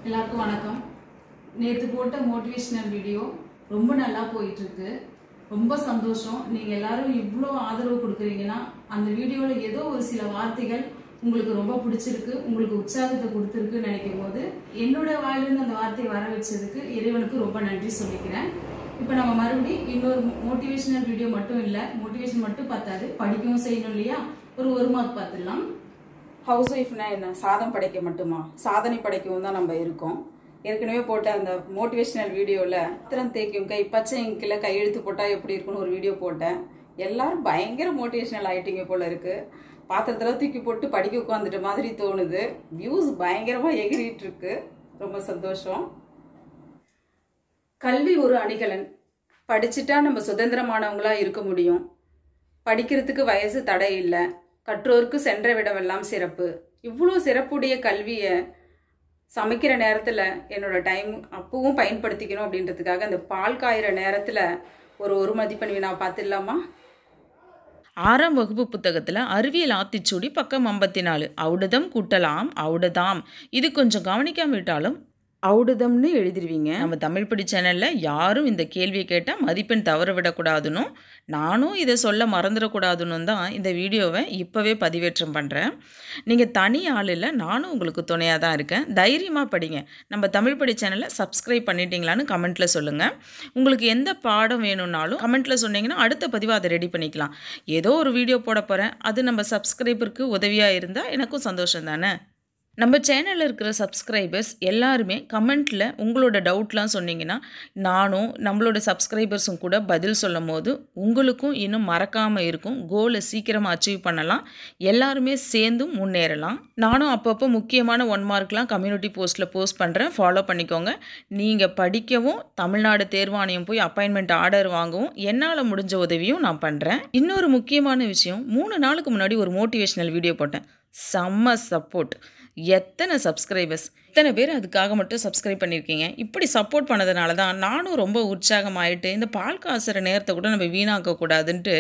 எல்லாருக்கும் வணக்கம். நேத்து போட்ட மோட்டிவேஷனல் வீடியோ ரொம்ப நல்லா போயிட்டு இருக்கு. ரொம்ப சந்தோஷம். நீங்க எல்லாரும் இவ்ளோ ஆதரவு கொடுக்குறீங்கன்னா அந்த வீடியோல ஏதோ ஒரு சில வார்த்தைகள் உங்களுக்கு ரொம்ப பிடிச்சிருக்கு, உங்களுக்கு உற்சாகத்தை கொடுத்துருக்குன்னு நினைக்கும் போது என்னோட வாயிலிருந்து அந்த வார்த்தையை வர வச்சதுக்கு இறைவனுக்கு ரொம்ப நன்றி சொல்லிக்கிறேன். இப்போ நம்ம மறுபடியும் இன்னொரு மோட்டிவேஷனல் வீடியோ மட்டும் இல்லை, மோட்டிவேஷன் மட்டும் பார்த்தாது, படிக்கவும் செய்யணும் இல்லையா? ஒரு மார்க் பார்த்துடலாம். ஹவுஸ் ஒய்ஃப்னா என்ன? சாதம் படைக்க மட்டுமா? சாதனை படைக்கவும் தான் நம்ம இருக்கோம். ஏற்கனவே போட்ட அந்த மோட்டிவேஷனல் வீடியோவில் பாத்திரம் தேய்க்கும் கை பச்சை இங்கில் கையெழுத்து போட்டால் எப்படி இருக்குன்னு ஒரு வீடியோ போட்டேன். எல்லாரும் பயங்கர மோட்டிவேஷனல் ஆகிட்டீங்க போல இருக்கு. பாத்திரத்தில் தூக்கி போட்டு படிக்க உட்காந்துட்ட மாதிரி தோணுது. வியூஸ் பயங்கரமாக எகிரிட்டு இருக்கு. ரொம்ப சந்தோஷம். கல்வி ஒரு அணிகலன். படிச்சுட்டா நம்ம சுதந்திரமானவங்களா இருக்க முடியும். படிக்கிறதுக்கு வயசு தடை இல்லை. கற்றோருக்கு சென்ற விடமெல்லாம் சிறப்பு. இவ்வளோ சிறப்புடைய கல்வியை சமைக்கிற நேரத்தில் என்னோட டைம் அப்பவும் பயன்படுத்திக்கணும் அப்படின்றதுக்காக அந்த பால் காயிற நேரத்தில் ஒரு மதிப்பெண் வினா பார்த்துடலாமா? 6ஆம் வகுப்பு புத்தகத்தில் அறிவியல் ஆத்திச்சூடி பக்கம் 54. ஔடதம் கூட்டலாம் ஔடதாம். இது கொஞ்சம் கவனிக்காம விட்டாலும் ஔடதம்னு எழுதிருவீங்க. நம்ம தமிழ் படி சேனலில் யாரும் இந்த கேள்வியை கேட்டால் மதிப்பெண் தவற விடக்கூடாதுன்னு, நானும் இதை சொல்ல மறந்துடக்கூடாதுன்னு தான் இந்த வீடியோவை இப்போவே பதிவேற்றம் பண்ணுறேன். நீங்கள் தனி ஆள் இல்லை, நானும் உங்களுக்கு துணையாக தான் இருக்கேன். தைரியமாக படிங்க. நம்ம தமிழ் படி சேனலை சப்ஸ்கிரைப் பண்ணிட்டீங்களான்னு கமெண்ட்டில் சொல்லுங்கள். உங்களுக்கு எந்த பாடம் வேணும்னாலும் கமெண்ட்டில் சொன்னீங்கன்னா அடுத்த பதிவை அதை ரெடி பண்ணிக்கலாம். ஏதோ ஒரு வீடியோ போட போகிறேன், அது நம்ம சப்ஸ்கிரைபருக்கு உதவியாக இருந்தால் எனக்கும் சந்தோஷம் தானே. நம்ம சேனலில் இருக்கிற சப்ஸ்கிரைபர்ஸ் எல்லாருமே கமெண்ட்டில் உங்களோட டவுட்லாம் சொன்னீங்கன்னா நானும் நம்மளோட சப்ஸ்கிரைபர்ஸும் கூட பதில் சொல்லும் போது உங்களுக்கும் இன்னும் மறக்காமல் இருக்கும். கோலை சீக்கிரமாக அச்சீவ் பண்ணலாம், எல்லாருமே சேர்ந்தும் முன்னேறலாம். நானும் அப்பப்போ முக்கியமான 1 மார்க்லாம் கம்யூனிட்டி போஸ்ட்டில் போஸ்ட் பண்ணுறேன், ஃபாலோ பண்ணிக்கோங்க. நீங்கள் படிக்கவும் தமிழ்நாடு தேர்வாணையம் போய் அப்பாயின்மெண்ட் ஆர்டர் வாங்கவும் என்னால் முடிஞ்ச உதவியும் நான் பண்ணுறேன். இன்னொரு முக்கியமான விஷயம், 3 நாளுக்கு முன்னாடி ஒரு மோட்டிவேஷ்னல் வீடியோ போட்டேன். செம்ம சப்போர்ட். எத்தனை சப்ஸ்கிரைபர்ஸ், எத்தனை பேர் அதுக்காக மட்டும் சப்ஸ்கிரைப் பண்ணியிருக்கீங்க. இப்படி சப்போர்ட் பண்ணதுனால தான் நானும் ரொம்ப உற்சாகமாயிட்டு இந்த பால் காசுற நேரத்தை கூட நம்ம வீணாக்கக்கூடாதுன்ட்டு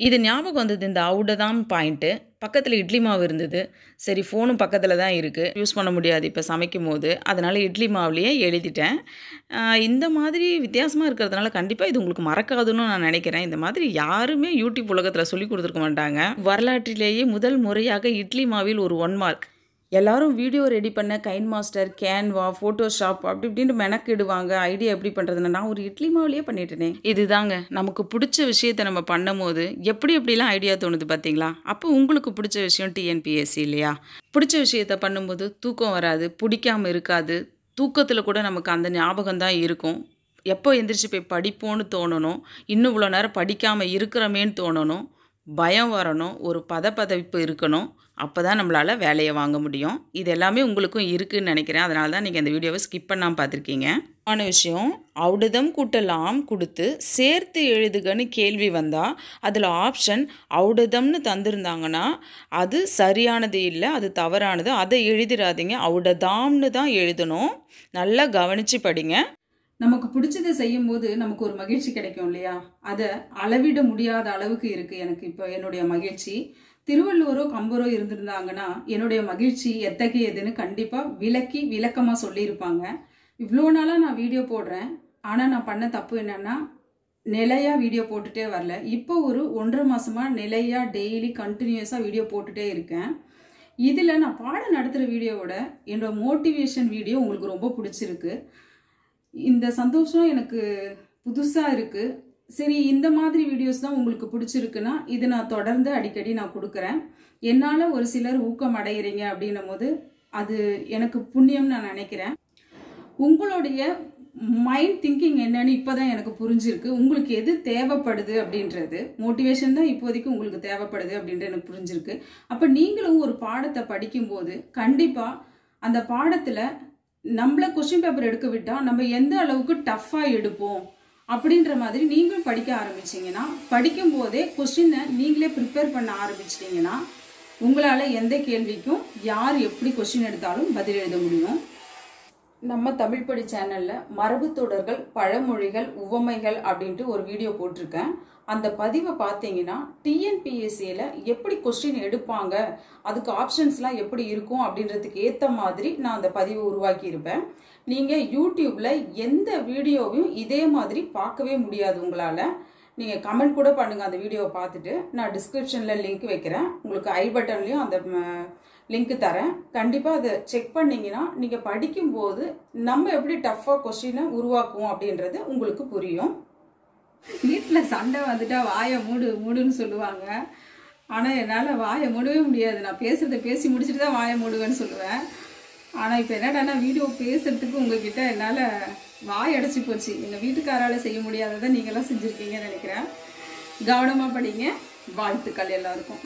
இது ஞாபகம் வந்தது. இந்த ஔடதாம் பாயிண்ட்டு பக்கத்தில் இட்லி மாவு இருந்தது. சரி, ஃபோனும் பக்கத்தில் தான் இருக்குது, யூஸ் பண்ண முடியாது இப்போ சமைக்கும் போது, அதனால் இட்லி மாவுலேயே எழுதிட்டேன். இந்த மாதிரி வித்தியாசமாக இருக்கிறதுனால கண்டிப்பாக இது உங்களுக்கு மறக்காதுன்னு நான் நினைக்கிறேன். இந்த மாதிரி யாருமே யூடியூப் உலகத்தில் சொல்லி கொடுத்துருக்க மாட்டாங்க. வரலாற்றிலேயே முதல் முறையாக இட்லி மாவில் ஒரு 1 மார்க். எல்லாரும் வீடியோ ரெடி பண்ண கைன் மாஸ்டர், கேன்வா, ஃபோட்டோஷாப் அப்படி இப்படின்ட்டு மெனக்கிடுவாங்க. ஐடியா எப்படி பண்ணுறதுன்னு நான் ஒரு இட்லி மாவுலேயே பண்ணிட்டேனே. இதுதாங்க நமக்கு பிடிச்ச விஷயத்தை நம்ம பண்ணும் போது எப்படிலாம் ஐடியா தோணுது பார்த்தீங்களா? அப்போ உங்களுக்கு பிடிச்ச விஷயம் டிஎன்பிஎஸ்சி இல்லையா? பிடிச்ச விஷயத்தை பண்ணும்போது தூக்கம் வராது, பிடிக்காமல் இருக்காது. தூக்கத்தில் கூட நமக்கு அந்த ஞாபகம் தான் இருக்கும். எப்போ எந்திரிச்சு போய் படிப்போன்னு தோணணும், இன்னும் இவ்வளோ நேரம் படிக்காமல் இருக்கிறோமேன்னு தோணணும், பயம் வரணும், ஒரு பதவிப்பு இருக்கணும். அப்போ தான் நம்மளால் வேலையை வாங்க முடியும். இது எல்லாமே உங்களுக்கும் இருக்குதுன்னு நினைக்கிறேன். அதனால தான் நீங்கள் அந்த வீடியோவை ஸ்கிப் பண்ணாமல் பார்த்துருக்கீங்க. ஆன விஷயம், ஔடதம் கூட்டலாம் கொடுத்து சேர்த்து எழுதுகன்னு கேள்வி வந்தால் அதில் ஆப்ஷன் ஔடதம்னு தந்திருந்தாங்கன்னா அது சரியானது இல்லை, அது தவறானது. அதை எழுதிடாதீங்க, ஔடதாம்னு தான் எழுதணும். நல்லா கவனித்து படிங்க. நமக்கு பிடிச்சதை செய்யும் போது நமக்கு ஒரு மகிழ்ச்சி கிடைக்கும் இல்லையா? அதை அளவிட முடியாத அளவுக்கு இருக்கு எனக்கு இப்போ என்னுடைய மகிழ்ச்சி. திருவள்ளுவரோ கம்பரோ இருந்திருந்தாங்கன்னா என்னுடைய மகிழ்ச்சி எத்தகையதுன்னு கண்டிப்பா விளக்கமா சொல்லியிருப்பாங்க. இவ்வளோ நாளா நான் வீடியோ போடுறேன், ஆனா நான் பண்ண தப்பு என்னன்னா நிலையா வீடியோ போட்டுட்டே வரல. இப்போ ஒரு 1.5 மாசமா நிலையா டெய்லி கண்டினியூஸா வீடியோ போட்டுட்டே இருக்கேன். இதுல நான் பாடம் நடத்துற வீடியோவோட என்னோட மோட்டிவேஷன் வீடியோ உங்களுக்கு ரொம்ப பிடிச்சிருக்கு. இந்த சந்தோஷம் எனக்கு புதுசா இருக்கு. சரி, இந்த மாதிரி வீடியோஸ் தான் உங்களுக்கு பிடிச்சிருக்குன்னா இது நான் தொடர்ந்து அடிக்கடி நான் கொடுக்குறேன். என்னால் ஒரு சிலர் ஊக்கம் அடைகிறீங்க அப்படின்னும் போது அது எனக்கு புண்ணியம்னு நான் நினைக்கிறேன். உங்களுடைய மைண்ட் திங்கிங் என்னன்னு இப்போதான் எனக்கு புரிஞ்சிருக்கு. உங்களுக்கு எது தேவைப்படுது அப்படின்றது, மோட்டிவேஷன் தான் இப்போதைக்கு உங்களுக்கு தேவைப்படுது அப்படின்றது எனக்கு புரிஞ்சிருக்கு. அப்போ நீங்களும் ஒரு பாடத்தை படிக்கும்போது கண்டிப்பாக அந்த பாடத்தில் நம்மள கொஸ்டின் பேப்பர் எடுக்க விட்டா நம்ம எந்த அளவுக்கு டஃப்பா எடுப்போம் அப்படின்ற மாதிரி நீங்களும் படிக்க ஆரம்பிச்சிங்கன்னா, படிக்கும் போதே கொஸ்டினை நீங்களே ப்ரிப்பேர் பண்ண ஆரம்பிச்சிட்டிங்கன்னா உங்களால் எந்த கேள்விக்கும் யார் எப்படி கொஸ்டின் எடுத்தாலும் பதில் எழுத முடியும். நம்ம தமிழ் படி சேனல்ல மரபு தொடர்கள், பழமொழிகள், உவமைகள் அப்படின்ட்டு ஒரு வீடியோ போட்டிருக்கேன். அந்த பதிவை பார்த்தீங்கன்னா டிஎன்பிஎஸ்சியில் எப்படி கொஸ்டின் எடுப்பாங்க, அதுக்கு ஆப்ஷன்ஸ்லாம் எப்படி இருக்கும் அப்படின்றதுக்கு ஏற்ற மாதிரி நான் அந்த பதிவை உருவாக்கி இருப்பேன். நீங்கள் யூடியூப்ல எந்த வீடியோவையும் இதே மாதிரி பார்க்கவே முடியாது உங்களால். நீங்கள் கமெண்ட் கூட பண்ணுங்கள் அந்த வீடியோவை பார்த்துட்டு. நான் டிஸ்கிரிப்ஷனில் லிங்க் வைக்கிறேன், உங்களுக்கு ஐ பட்டன்லேயும் அந்த லிங்க் தரேன். கண்டிப்பாக அதை செக் பண்ணிங்கன்னா நீங்கள் படிக்கும்போது நம்ம எப்படி டஃப்பாக கொஸ்டினை உருவாக்குவோம் அப்படின்றது உங்களுக்கு புரியும். வீட்டில் சண்டை வந்துட்டா வாயை மூடுன்னு சொல்லுவாங்க. ஆனால் என்னால் வாயை மூடவே முடியாது. நான் பேசுகிறத பேசி முடிச்சுட்டு தான் வாயை மூடுவேன்னு சொல்லுவேன். ஆனால் இப்போ என்னடானா வீடியோ பேசுகிறதுக்கு உங்ககிட்ட என்னால் வாய் அடைச்சி போச்சு. எங்கள் வீட்டுக்காரால் செய்ய முடியாததை நீங்களாம் செஞ்சுருக்கீங்கன்னு நினைக்கிறேன். கவனமாக படிங்க. வாழ்த்துக்கள் எல்லாருக்கும்.